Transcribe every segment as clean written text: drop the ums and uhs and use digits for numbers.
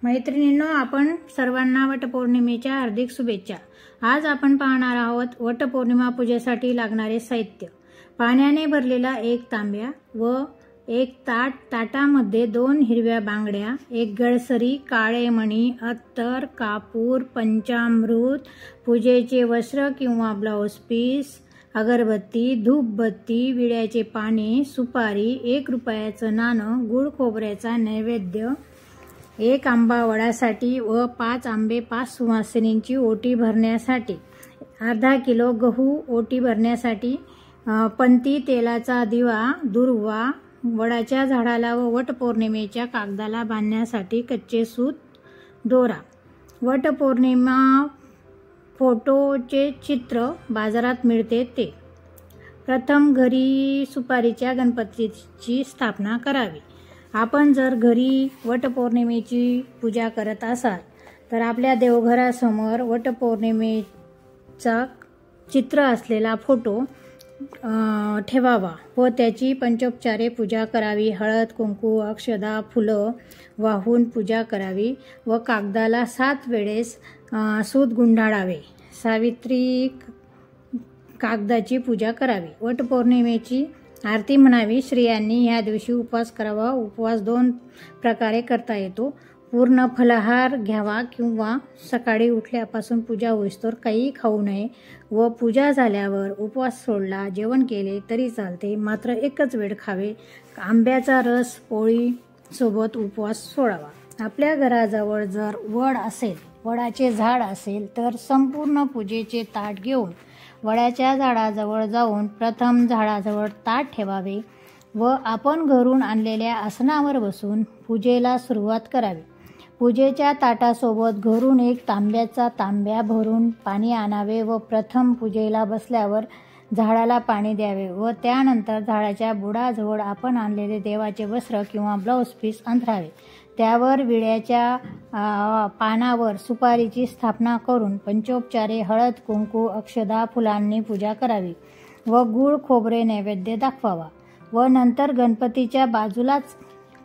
मैत्रिणींनो, आपण सर्वांना वटपौर्णिमेच्या हार्दिक शुभेच्छा। आज आपण पाहणार आहोत वटपौर्णिमा पूजेसाठी लागणारे साहित्य। पाण्याने भरलेला एक तांब्या व एक ताटामध्ये 2 हिरव्या बांगड्या, एक गळसरी, काळे मणी, अत्तर, कापूर, पंचामृत, पूजेचे वस्त्र किंवा ब्लाउज पीस, अगरबत्ती, धूपबत्ती, विड्याचे पाने, सुपारी, 1 रुपयाचं नाणं, गुळ खोबऱ्याचा नैवेद्य, 1 आंबा वडासाठी व 5 आंबे 5 सुवासिनींची ओटी भरण्यासाठी, अर्धा किलो गहू ओटी भरण्यासाठी, पंती, तेलाचा दिवा, दुर्वा, वडाच्या झाडाला व वटपौर्णिमेच्या कागदाला बांधण्यासाठी कच्चे सूत, दोरा। वटपौर्णिमा फोटोचे चित्र बाजारात मिळते ते। प्रथम घरी सुपारीच्या गणपतीची स्थापना करावी। आपण जर घरी वटपौर्णिमेची पूजा करत असाल तर आपल्या देवघरासमोर वटपौर्णिमेचा चित्र असलेला फोटो ठेवावा व त्याची पंचोपचारे पूजा करावी। हळद, कुंकू, अक्षदा, फुलं वाहून पूजा करावी व कागदाला 7 वेळेस सूत गुंडाळावे। सावित्री कागदाची पूजा करावी। वटपौर्णिमेची आरती म्हणावी। स्त्रियांनी ह्या दिवशी उपवास करावा। उपवास 2 प्रकारे करता येतो। पूर्ण फलाहार घ्यावा किंवा सकाळी उठल्यापासून पूजा होईस्तोवर काही खाऊ नये व पूजा झाल्यावर उपवास सोडला, जेवण केले तरी चालते, मात्र एकच वेळ खावे। आंब्याचा रस पोळी सोबत उपवास सोडावा। आपल्या घराजवळ जर वड असेल, वडाचे झाड असेल तर संपूर्ण पूजेचे ताट घेऊन वडाच्या झाडाजवळ जाऊन प्रथम झाडाजवळ ताट ठेवावे व आपण घरून आणलेल्या आसनावर बसून पूजेला सुरुवात करावी। पूजेच्या ताटासोबत घरून एक तांब्याचा तांब्या भरून पाणी आणावे व प्रथम पूजेला बसल्यावर झाडाला पाणी द्यावे व त्यानंतर झाडाच्या बुडाजवळ आपण आणलेले देवाचे वस्त्र किंवा ब्लाउज पीस अंथरावे। त्यावर विड्याच्या पानावर सुपारीची स्थापना करून पंचोपचारे हळद, कुंकू, अक्षदा, फुलांनी पूजा करावी व गुळ खोबरे नैवेद्य दाखवावा व नंतर गणपतीच्या बाजूलाच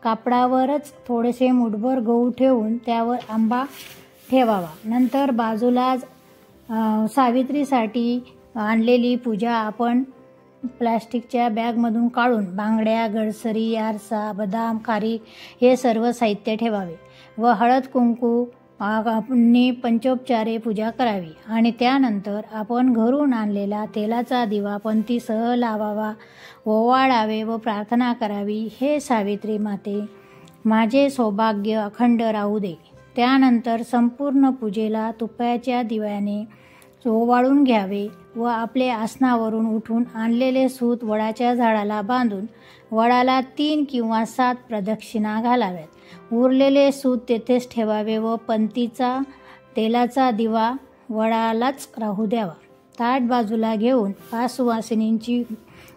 कापडावरच थोडेसे मुठभर गहू ठेवून त्यावर आंबा ठेवावा। नंतर बाजूलाच सावित्रीसाठी आणलेली पूजा आपण प्लास्टिकच्या बॅगमधून काढून बांगड्या, गळसरी, आरसा, बदाम, खारीक हे सर्व साहित्य ठेवावे व हळद कुंकू ने पंचोपचारे पूजा करावी आणि त्यानंतर आपण घरून आणलेला तेलाचा दिवा पंतीसह लावावा, ओवाळावे व प्रार्थना करावी। हे सावित्री माते, माझे सौभाग्य अखंड राहू दे। त्यानंतर संपूर्ण पूजेला तुपाच्या दिव्याने ओवाळून घ्यावे व आपले आसनावरून उठून आणलेले सूत वडाच्या झाडाला बांधून वडाला 3 किंवा 7 प्रदक्षिणा घालाव्यात। उरलेले सूत तेथेच ठेवावे व पंतीचा तेलाचा दिवा वडालाच राहू द्यावा। ताट बाजूला घेऊन 5 सुवासिनींची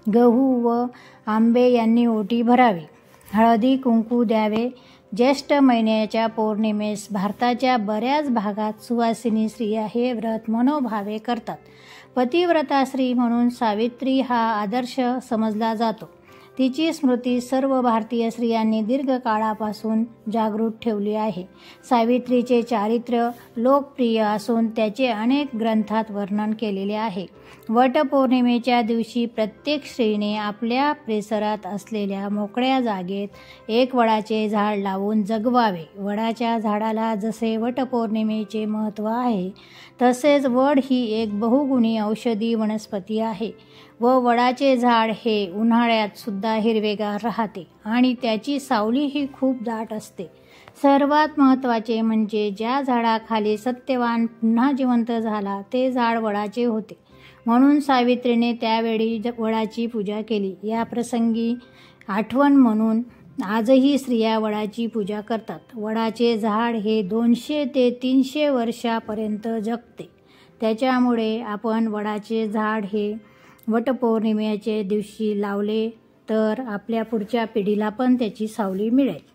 गहू व आंबे यांनी ओटी भरावी। हळदी कुंकू द्यावे। ज्येष्ठ महिन्याच्या पौर्णिमेस भारताच्या बऱ्याच भागात सुवासिनी स्त्रिया हे व्रत मनोभावे करतात। पतिव्रता स्त्री म्हणून सावित्री हा आदर्श समजला जातो। तिची स्मृती सर्व भारतीय स्त्रियांनी दीर्घकाळापासून जागृत ठेवली आहे। सावित्रीचे चारित्र्य लोकप्रिय असून त्याचे अनेक ग्रंथात वर्णन केलेले आहे। वटपौर्णिमेच्या दिवशी प्रत्येक स्त्रीने आपल्या परिसरात असलेल्या मोकळ्या जागेत एक वडाचे झाड लावून जगवावे। वडाच्या झाडाला जसे वटपौर्णिमेचे महत्त्व आहे तसेच वड ही एक बहुगुणी औषधी वनस्पती आहे व वडाचे झाड हे उन्हाळ्यात सुद्धा हिरवेगार राहते आणि त्याची सावली ही खूप दाट असते। सर्वात महत्त्वाचे म्हणजे ज्या झाडाखाली सत्यवान पुन्हा जिवंत झाला ते झाड वडाचे होते, म्हणून सावित्रीने त्यावेळी वडाची पूजा केली। या प्रसंगी आठवण म्हणून आजही स्त्रिया वडाची पूजा करतात। वडाचे झाड हे 200 ते 300 वर्षापर्यंत जगते। त्याच्यामुळे आपण वडाचे झाड हे वटपौर्णिमेच्या दिवशी लावले तर आपल्या पुढच्या पिढीला पण त्याची सावली मिळेल।